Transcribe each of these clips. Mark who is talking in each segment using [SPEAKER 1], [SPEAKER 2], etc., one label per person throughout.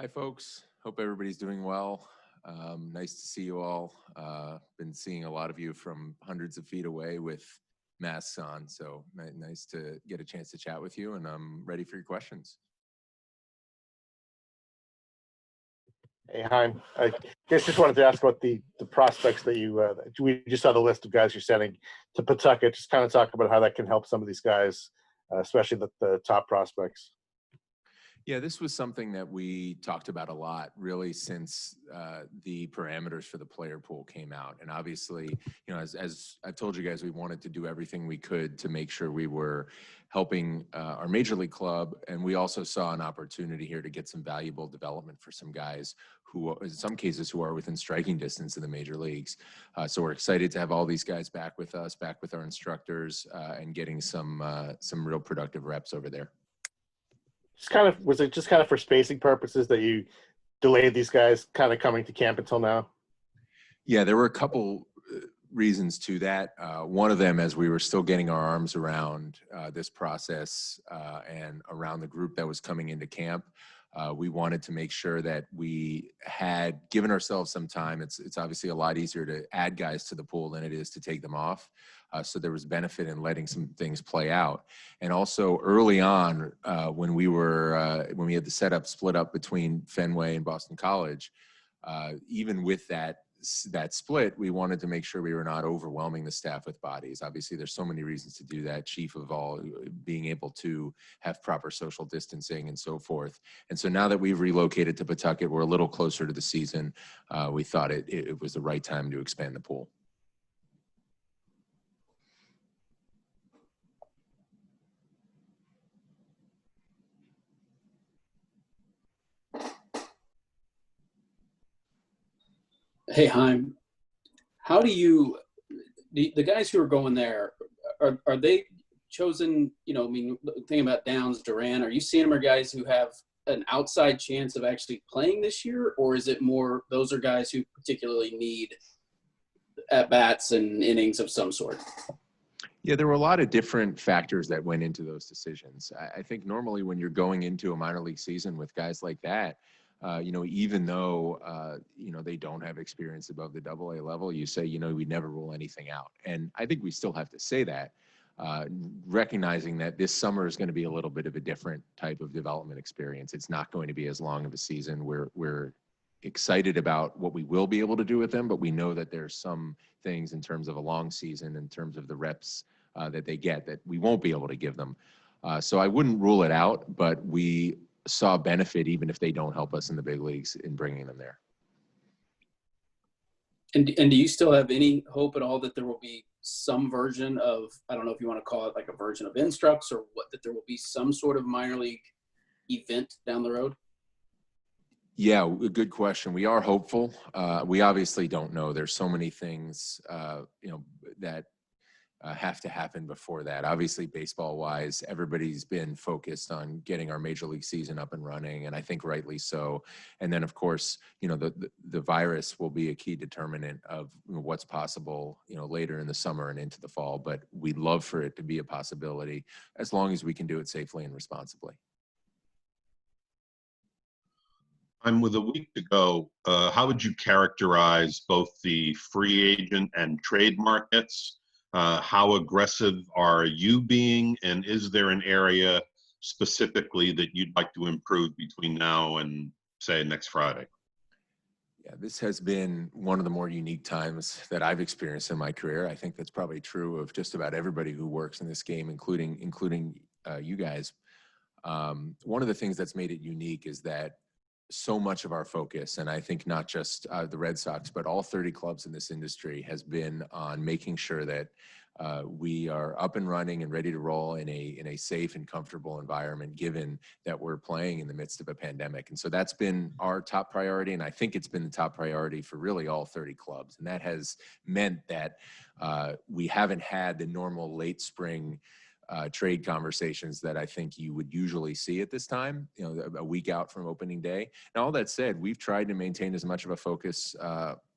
[SPEAKER 1] Hi, folks. Hope everybody's doing well. Nice to see you all. Been seeing a lot of you from hundreds of feet away with masks on, so nice to get a chance to chat with you, and I'm ready for your questions.
[SPEAKER 2] Hey, Chaim. I guess just wanted to ask about the prospects that we just saw the list of guys you're sending to Pawtucket. Just kind of talk about how that can help some of these guys, especially the top prospects.
[SPEAKER 1] Yeah, this was something that we talked about a lot, really, since the parameters for the player pool came out. And obviously, as I've told you guys, we wanted to do everything we could to make sure we were helping our major league club. And we also saw an opportunity here to get some valuable development for some guys who, in some cases, who are within striking distance in the major leagues. So we're excited to have all these guys back with us, back with our instructors, and getting some real productive reps over there.
[SPEAKER 2] Was it just kind of for spacing purposes that you delayed these guys kind of coming to camp until now?
[SPEAKER 1] Yeah, there were a couple reasons to that. One of them, as we were still getting our arms around this process and around the group that was coming into camp, we wanted to make sure that we had given ourselves some time. It's obviously a lot easier to add guys to the pool than it is to take them off. So there was benefit in letting some things play out. And also early on, when we had the setup split up between Fenway and Boston College, even with that split, we wanted to make sure we were not overwhelming the staff with bodies. Obviously, there's so many reasons to do that, chief of all being able to have proper social distancing and so forth. And so now that we've relocated to Pawtucket, we're a little closer to the season. We thought it was the right time to expand the pool.
[SPEAKER 3] Hey, Chaim, how do the guys who are going there, are they chosen, thinking about Downs, Duran, are you seeing them are guys who have an outside chance of actually playing this year? Or is it more, those are guys who particularly need at-bats and innings of some sort?
[SPEAKER 1] Yeah, there were a lot of different factors that went into those decisions. I think normally when you're going into a minor league season with guys like that, even though, they don't have experience above the AA level, you say, we never rule anything out. And I think we still have to say that, recognizing that this summer is going to be a little bit of a different type of development experience. It's not going to be as long of a season. We're excited about what we will be able to do with them, but we know that there's some things in terms of a long season, in terms of the reps that they get, that we won't be able to give them. So I wouldn't rule it out, but we saw benefit even if they don't help us in the big leagues in bringing them there.
[SPEAKER 3] And do you still have any hope at all that there will be some version of, I don't know if you want to call it like a version of Instructs or what, that there will be some sort of minor league event down the road?
[SPEAKER 1] Yeah, a good question. We are hopeful. We obviously don't know. There's so many things, that have to happen before that. Obviously, baseball-wise, everybody's been focused on getting our major league season up and running, and I think rightly so. And then, of course, the virus will be a key determinant of what's possible, later in the summer and into the fall. But we'd love for it to be a possibility as long as we can do it safely and responsibly.
[SPEAKER 4] With a week to go, how would you characterize both the free agent and trade markets? How aggressive are you being, and is there an area specifically that you'd like to improve between now and, say, next Friday?
[SPEAKER 1] Yeah, this has been one of the more unique times that I've experienced in my career. I think that's probably true of just about everybody who works in this game, including you guys. One of the things that's made it unique is that so much of our focus, and I think not just the Red Sox, but all 30 clubs in this industry, has been on making sure that we are up and running and ready to roll in a safe and comfortable environment, given that we're playing in the midst of a pandemic. And so that's been our top priority, and I think it's been the top priority for really all 30 clubs. And that has meant that we haven't had the normal late spring trade conversations that I think you would usually see at this time, a week out from opening day. Now, all that said, we've tried to maintain as much of a focus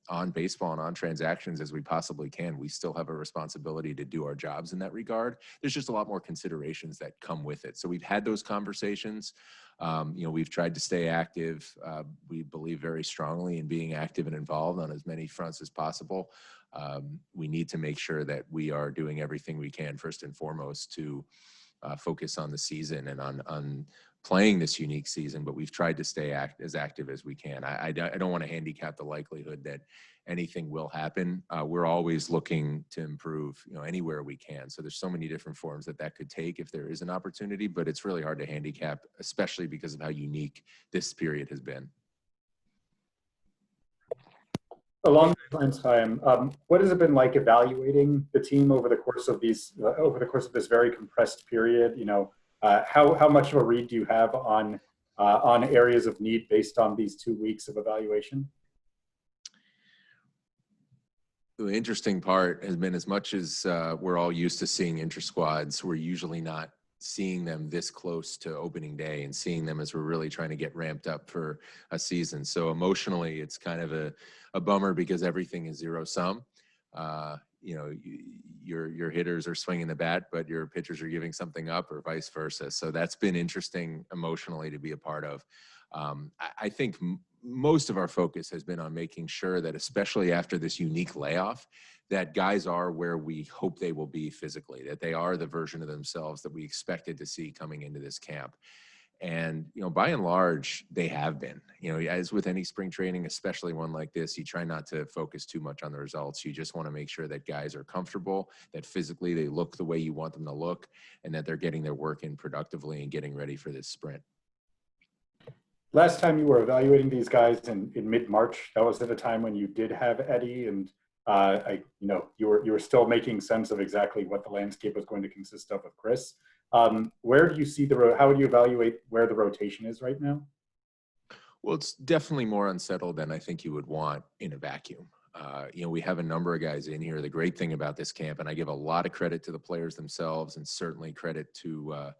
[SPEAKER 1] on baseball and on transactions as we possibly can. We still have a responsibility to do our jobs in that regard. There's just a lot more considerations that come with it. So we've had those conversations. We've tried to stay active. We believe very strongly in being active and involved on as many fronts as possible. We need to make sure that we are doing everything we can, first and foremost, to focus on the season and on playing this unique season, but we've tried to stay as active as we can. I don't want to handicap the likelihood that anything will happen. We're always looking to improve, anywhere we can. So there's so many different forms that could take if there is an opportunity, but it's really hard to handicap, especially because of how unique this period has been.
[SPEAKER 5] Along those lines, Chaim, what has it been like evaluating the team over the course of this very compressed period? How much of a read do you have on areas of need based on these 2 weeks of evaluation?
[SPEAKER 1] The interesting part has been, as much as we're all used to seeing inter-squads, we're usually not seeing them this close to opening day and seeing them as we're really trying to get ramped up for a season. So emotionally, it's kind of a bummer because everything is zero sum. Your hitters are swinging the bat, but your pitchers are giving something up, or vice versa. So that's been interesting emotionally to be a part of. I think most of our focus has been on making sure that, especially after this unique layoff, that guys are where we hope they will be physically, that they are the version of themselves that we expected to see coming into this camp. And, by and large, they have been. As with any spring training, especially one like this, you try not to focus too much on the results. You just want to make sure that guys are comfortable, that physically they look the way you want them to look, and that they're getting their work in productively and getting ready for this sprint.
[SPEAKER 5] Last time you were evaluating these guys in mid-March, that was at a time when you did have Eddie, and you were still making sense of exactly what the landscape was going to consist of with Chris. Where do you see how would you evaluate where the rotation is right now?
[SPEAKER 1] Well, it's definitely more unsettled than I think you would want in a vacuum. We have a number of guys in here. The great thing about this camp, and I give a lot of credit to the players themselves, and certainly credit to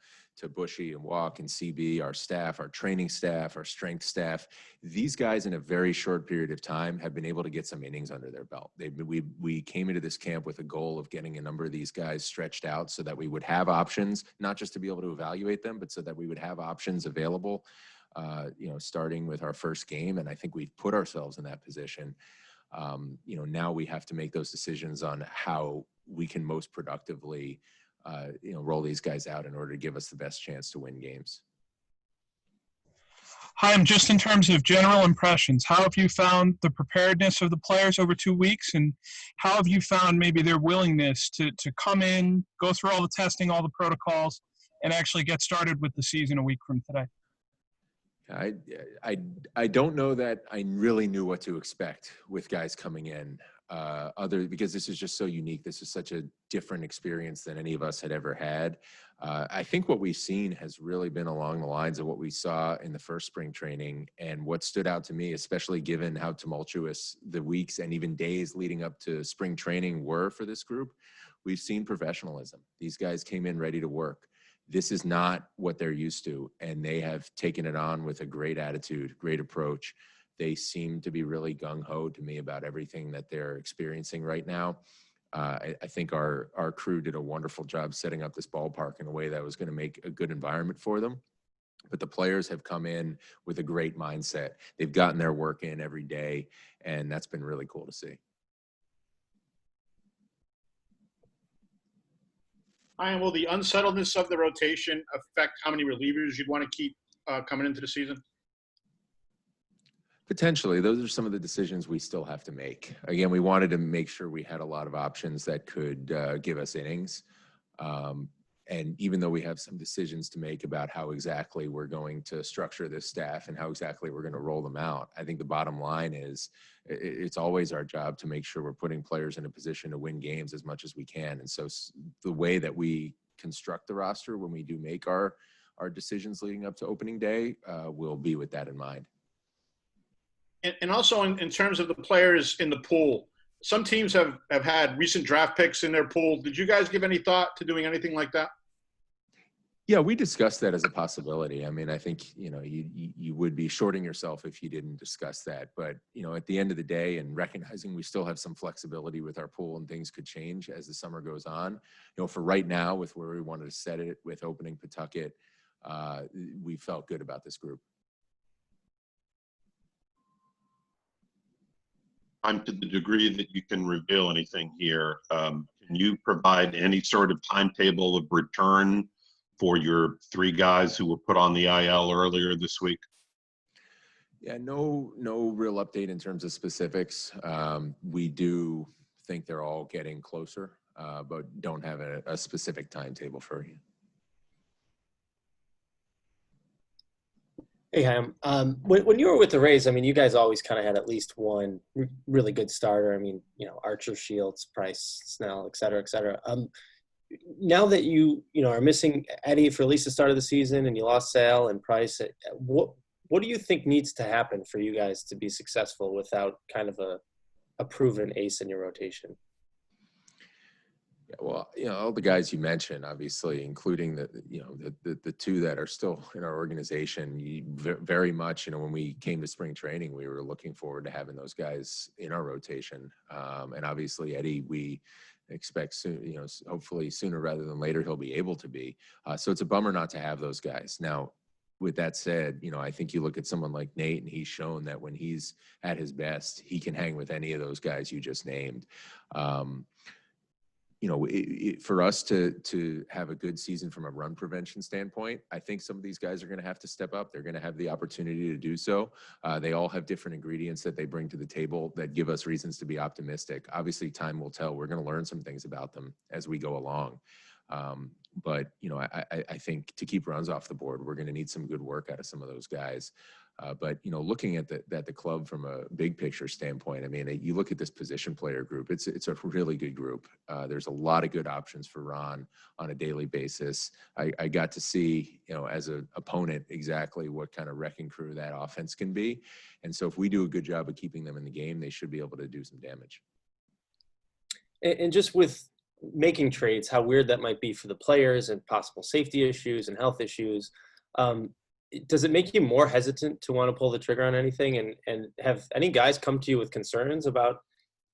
[SPEAKER 1] Bushy and Walk and CB, our staff, our training staff, our strength staff. These guys in a very short period of time have been able to get some innings under their belt. We came into this camp with a goal of getting a number of these guys stretched out so that we would have options, not just to be able to evaluate them, but so that we would have options available, starting with our first game. And I think we've put ourselves in that position. Now we have to make those decisions on how we can most productively roll these guys out in order to give us the best chance to win games.
[SPEAKER 6] Chaim, just in terms of general impressions, how have you found the preparedness of the players over 2 weeks, and how have you found maybe their willingness to come in, go through all the testing, all the protocols, and actually get started with the season a week from today?
[SPEAKER 1] I don't know that I really knew what to expect with guys coming in, because this is just so unique. This is such a different experience than any of us had ever had. I think what we've seen has really been along the lines of what we saw in the first spring training, and what stood out to me, especially given how tumultuous the weeks and even days leading up to spring training were for this group. We've seen professionalism. These guys came in ready to work. This is not what they're used to, and they have taken it on with a great attitude, great approach. They seem to be really gung-ho to me about everything that they're experiencing right now. I think our crew did a wonderful job setting up this ballpark in a way that was going to make a good environment for them. But the players have come in with a great mindset. They've gotten their work in every day, and that's been really cool to see.
[SPEAKER 7] Chaim, will the unsettledness of the rotation affect how many relievers you'd want to keep coming into the season?
[SPEAKER 1] Potentially. Those are some of the decisions we still have to make. Again, we wanted to make sure we had a lot of options that could give us innings. And even though we have some decisions to make about how exactly we're going to structure this staff and how exactly we're going to roll them out, I think the bottom line is it's always our job to make sure we're putting players in a position to win games as much as we can. And so the way that we construct the roster when we do make our decisions leading up to opening day will be with that in mind.
[SPEAKER 7] And also in terms of the players in the pool, some teams have had recent draft picks in their pool. Did you guys give any thought to doing anything like that?
[SPEAKER 1] Yeah, we discussed that as a possibility. I mean, I think, you would be shorting yourself if you didn't discuss that. But, at the end of the day, and recognizing we still have some flexibility with our pool and things could change as the summer goes on. For right now, with where we wanted to set it with opening Pawtucket, we felt good about this group.
[SPEAKER 4] To the degree that you can reveal anything here, can you provide any sort of timetable of return for your 3 guys who were put on the IL earlier this week?
[SPEAKER 1] Yeah, no real update in terms of specifics. We do think they're all getting closer, but don't have a specific timetable for you.
[SPEAKER 8] Hey, Chaim. When you were with the Rays, I mean, you guys always kind of had at least one really good starter. I mean, Archer, Shields, Price, Snell, et cetera, et cetera. Now that you are missing Eddie for at least the start of the season, and you lost Sale and Price, what do you think needs to happen for you guys to be successful without kind of a proven ace in your rotation?
[SPEAKER 1] Yeah, well, all the guys you mentioned, obviously, including the 2 that are still in our organization, very much, when we came to spring training, we were looking forward to having those guys in our rotation. And obviously, Eddie, we expect soon, hopefully sooner rather than later, he'll be able to be. So it's a bummer not to have those guys. Now, with that said, I think you look at someone like Nate, and he's shown that when he's at his best, he can hang with any of those guys you just named. For us to have a good season from a run prevention standpoint, I think some of these guys are going to have to step up. They're going to have the opportunity to do so. They all have different ingredients that they bring to the table that give us reasons to be optimistic. Obviously, time will tell. We're going to learn some things about them as we go along. But I think to keep runs off the board, we're going to need some good work out of some of those guys. But looking at the club from a big picture standpoint, I mean, you look at this position player group. It's a really good group. There's a lot of good options for Ron on a daily basis. I got to see, as an opponent, exactly what kind of wrecking crew that offense can be. And so if we do a good job of keeping them in the game, they should be able to do some damage.
[SPEAKER 8] And just with making trades, how weird that might be for the players and possible safety issues and health issues. Does it make you more hesitant to want to pull the trigger on anything? And have any guys come to you with concerns about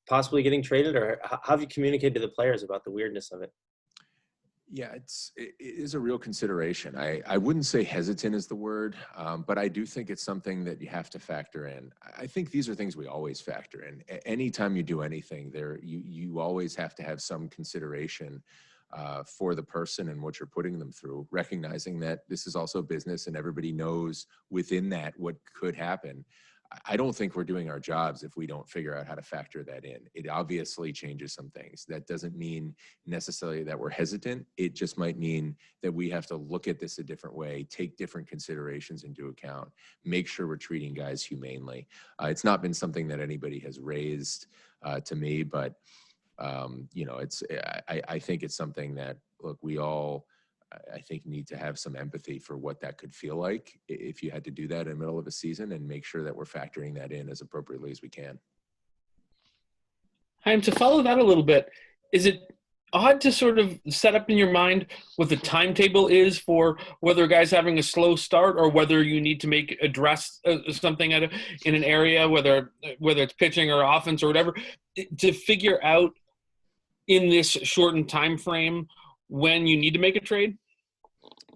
[SPEAKER 8] possibly getting traded, or how have you communicated to the players about the weirdness of it?
[SPEAKER 1] Yeah, it is a real consideration. I wouldn't say hesitant is the word, but I do think it's something that you have to factor in. I think these are things we always factor in. Anytime you do anything, you always have to have some consideration for the person and what you're putting them through, recognizing that this is also business and everybody knows within that what could happen. I don't think we're doing our jobs if we don't figure out how to factor that in. It obviously changes some things. That doesn't mean necessarily that we're hesitant. It just might mean that we have to look at this a different way, take different considerations into account, make sure we're treating guys humanely. It's not been something that anybody has raised to me, but I think it's something that, look, we all, I think, need to have some empathy for what that could feel like if you had to do that in the middle of a season, and make sure that we're factoring that in as appropriately as we can.
[SPEAKER 9] Chaim, to follow that a little bit, is it odd to sort of set up in your mind what the timetable is for whether a guy's having a slow start or whether you need to address something in an area, whether it's pitching or offense or whatever, to figure out in this shortened time frame when you need to make a trade?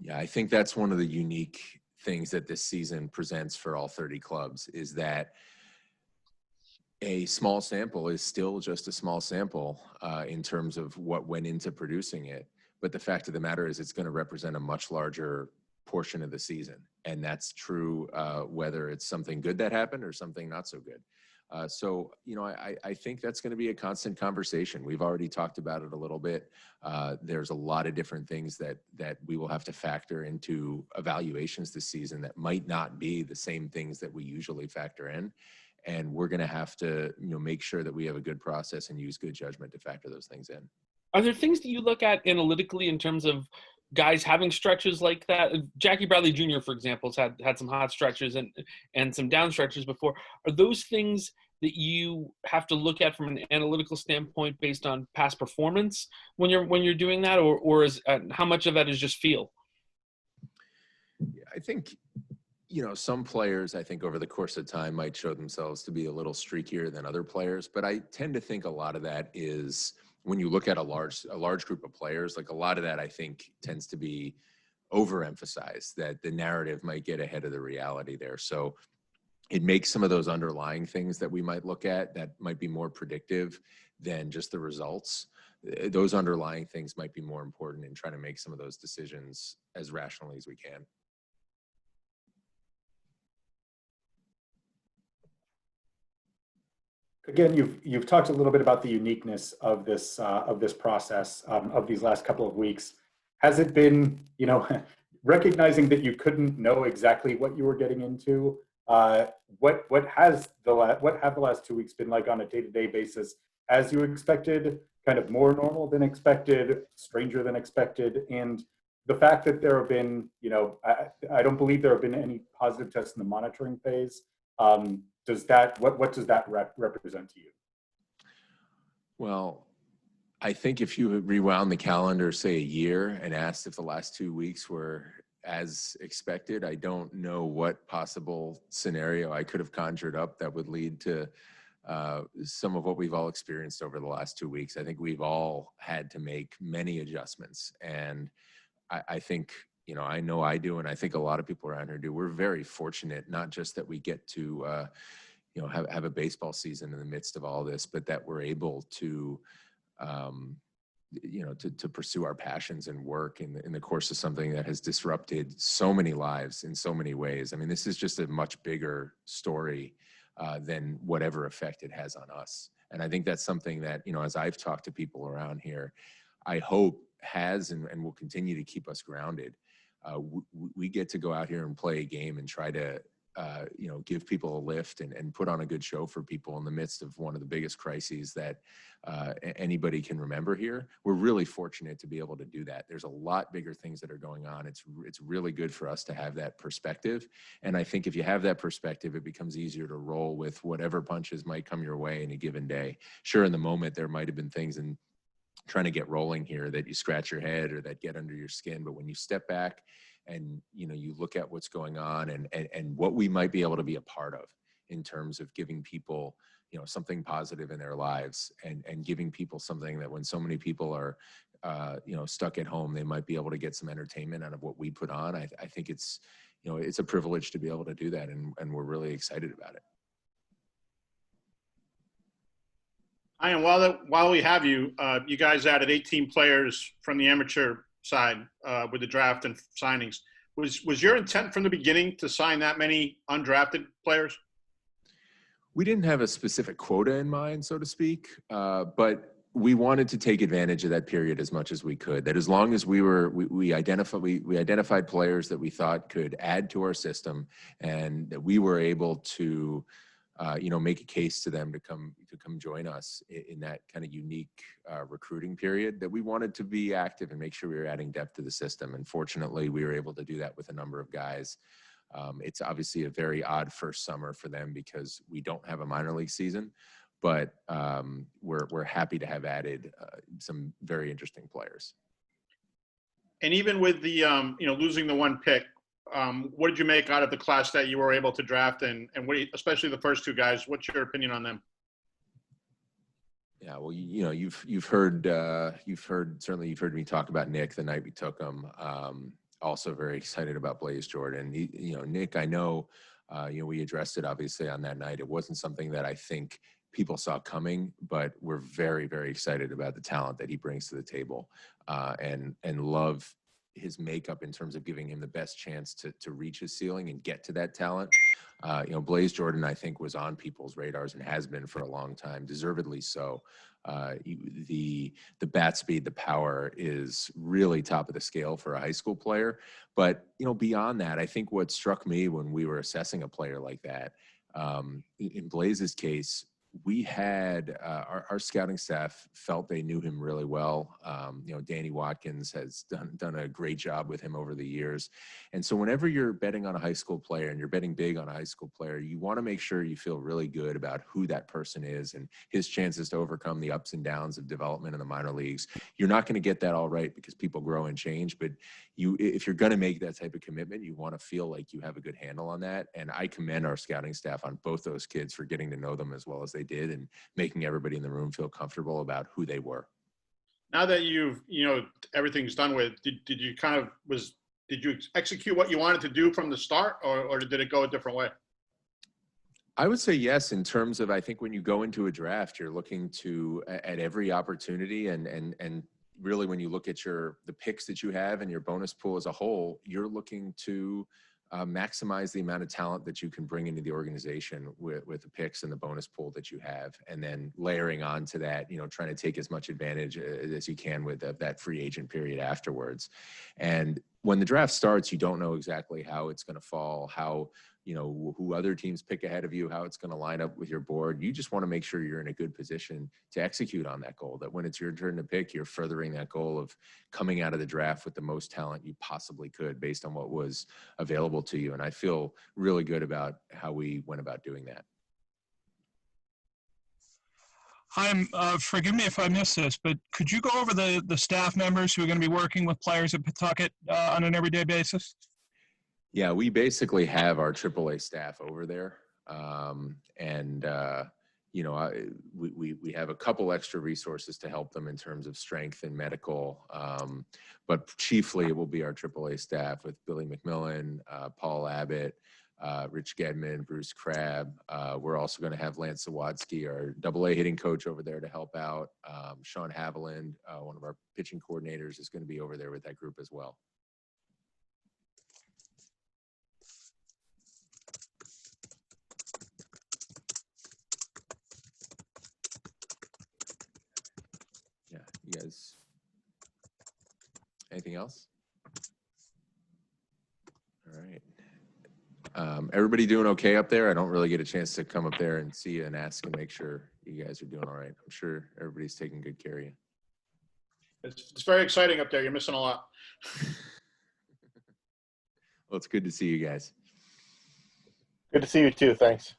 [SPEAKER 1] Yeah, I think that's one of the unique things that this season presents for all 30 clubs, is that a small sample is still just a small sample in terms of what went into producing it. But the fact of the matter is it's going to represent a much larger portion of the season. And that's true whether it's something good that happened or something not so good. So, I think that's going to be a constant conversation. We've already talked about it a little bit. There's a lot of different things that we will have to factor into evaluations this season that might not be the same things that we usually factor in. And we're going to have to, make sure that we have a good process and use good judgment to factor those things in.
[SPEAKER 9] Are there things that you look at analytically in terms of guys having stretches like that? Jackie Bradley Jr., for example, has had some hot stretches and some down stretches before. Are those things that you have to look at from an analytical standpoint based on past performance when you're doing that, or is how much of that is just feel?
[SPEAKER 1] I think, some players, I think over the course of time might show themselves to be a little streakier than other players, but I tend to think a lot of that is when you look at a large group of players, like a lot of that I think tends to be overemphasized, that the narrative might get ahead of the reality there. So it makes some of those underlying things that we might look at that might be more predictive than just the results. Those underlying things might be more important in trying to make some of those decisions as rationally as we can.
[SPEAKER 5] Again, you've talked a little bit about the uniqueness of this process of these last couple of weeks. Has it been, recognizing that you couldn't know exactly what you were getting into? What have the last 2 weeks been like on a day-to-day basis, as you expected, kind of more normal than expected, stranger than expected, and the fact that there have been, I don't believe there have been any positive tests in the monitoring phase. What does that represent to you?
[SPEAKER 1] Well, I think if you had rewound the calendar, say a year, and asked if the last 2 weeks were as expected, I don't know what possible scenario I could have conjured up that would lead to some of what we've all experienced over the last 2 weeks. I think we've all had to make many adjustments, and I think, I know I do, and I think a lot of people around here do. We're very fortunate, not just that we get to, have a baseball season in the midst of all this, but that we're able to, to pursue our passions and work in the course of something that has disrupted so many lives in so many ways. I mean, this is just a much bigger story than whatever effect it has on us. And I think that's something that, as I've talked to people around here, I hope has and will continue to keep us grounded. We get to go out here and play a game and try to, give people a lift and put on a good show for people in the midst of one of the biggest crises that anybody can remember here. We're really fortunate to be able to do that. There's a lot bigger things that are going on. It's really good for us to have that perspective. And I think if you have that perspective, it becomes easier to roll with whatever punches might come your way in a given day. Sure, in the moment, there might have been things in trying to get rolling here that you scratch your head or that get under your skin. But when you step back and, you look at what's going on and what we might be able to be a part of in terms of giving people, something positive in their lives and giving people something that when so many people are, stuck at home, they might be able to get some entertainment out of what we put on. I think it's, it's a privilege to be able to do that. And we're really excited about it.
[SPEAKER 7] And while we have you, you guys added 18 players from the amateur side with the draft and signings. Was your intent from the beginning to sign that many undrafted players?
[SPEAKER 1] We didn't have a specific quota in mind, so to speak, but we wanted to take advantage of that period as much as we could. That as long as we identified players that we thought could add to our system, and that we were able to make a case to them to come join us in that kind of unique recruiting period, that we wanted to be active and make sure we were adding depth to the system. And fortunately, we were able to do that with a number of guys. It's obviously a very odd first summer for them because we don't have a minor league season, but we're happy to have added some very interesting players.
[SPEAKER 7] And even with the losing the one pick, what did you make out of the class that you were able to draft, and especially the first two guys? What's your opinion on them?
[SPEAKER 1] Yeah, well, you've heard me talk about Nick the night we took him. Also very excited about Blaze Jordan. Nick, I know, we addressed it obviously on that night. It wasn't something that I think people saw coming, but we're very, very excited about the talent that he brings to the table, and love his makeup in terms of giving him the best chance to reach his ceiling and get to that talent. Blaze Jordan, I think, was on people's radars and has been for a long time, deservedly so. The bat speed, the power is really top of the scale for a high school player. But, beyond that, I think what struck me when we were assessing a player like that, in Blaze's case, we had our scouting staff felt they knew him really well. Danny Watkins has done a great job with him over the years. And so whenever you're betting on a high school player and you're betting big on a high school player, you want to make sure you feel really good about who that person is and his chances to overcome the ups and downs of development in the minor leagues. You're not going to get that all right because people grow and change, but if you're going to make that type of commitment, you want to feel like you have a good handle on that. And I commend our scouting staff on both those kids for getting to know them as well as they did and making everybody in the room feel comfortable about who they were.
[SPEAKER 7] Now that everything's done with, did you execute what you wanted to do from the start, or did it go a different way?
[SPEAKER 1] I would say yes, in terms of, I think when you go into a draft, you're looking at every opportunity and really when you look at the picks that you have and your bonus pool as a whole, you're looking to maximize the amount of talent that you can bring into the organization with the picks and the bonus pool that you have. And then layering on to that, trying to take as much advantage as you can with that free agent period afterwards. And when the draft starts, you don't know exactly how it's going to fall, who other teams pick ahead of you, how it's going to line up with your board. You just want to make sure you're in a good position to execute on that goal, that when it's your turn to pick, you're furthering that goal of coming out of the draft with the most talent you possibly could based on what was available to you. And I feel really good about how we went about doing that.
[SPEAKER 6] Chaim, forgive me if I missed this, but could you go over the staff members who are going to be working with players at Pawtucket on an everyday basis?
[SPEAKER 1] Yeah, we basically have our AAA staff over there. We have a couple extra resources to help them in terms of strength and medical. But chiefly it will be our AAA staff with Billy McMillan, Paul Abbott, Rich Gedman, Bruce Crabb. We're also going to have Lance Sawadsky, our AA hitting coach, over there to help out. Sean Haviland, one of our pitching coordinators, is going to be over there with that group as well. Yeah, you guys, anything else? All right. Everybody doing okay up there? I don't really get a chance to come up there and see you and ask and make sure you guys are doing all right. I'm sure everybody's taking good care of you.
[SPEAKER 7] It's very exciting up there. You're missing a lot.
[SPEAKER 1] Well, it's good to see you guys.
[SPEAKER 2] Good to see you too. Thanks.